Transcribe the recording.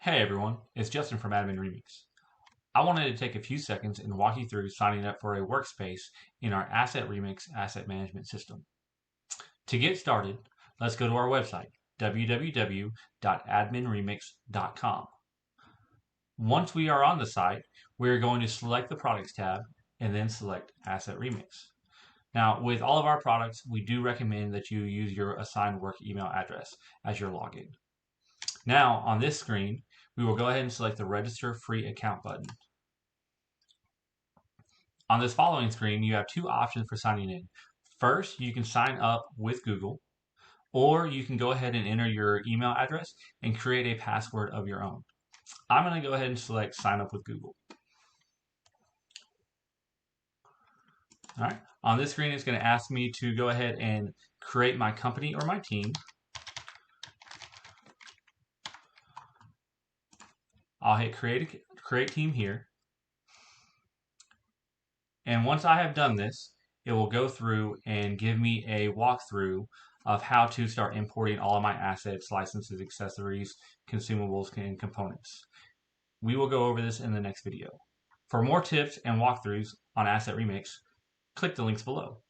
Hey everyone, it's Justin from AssetRemix. I wanted to take a few seconds and walk you through signing up for a workspace in our AssetRemix asset management system. To get started, let's go to our website, www.adminremix.com. Once we are on the site, we are going to select the Products tab and then select AssetRemix. Now, with all of our products, we do recommend that you use your assigned work email address as your login. Now, on this screen, we will go ahead and select the Register Free Account button. On this following screen, you have two options for signing in. First, you can sign up with Google, or you can go ahead and enter your email address and create a password of your own. I'm going to go ahead and select sign up with Google. All right. On this screen, it's going to ask me to go ahead and create my company or my team. I'll hit create team here. And once I have done this, it will go through and give me a walkthrough of how to start importing all of my assets, licenses, accessories, consumables, and components. We will go over this in the next video. For more tips and walkthroughs on AssetRemix, click the links below.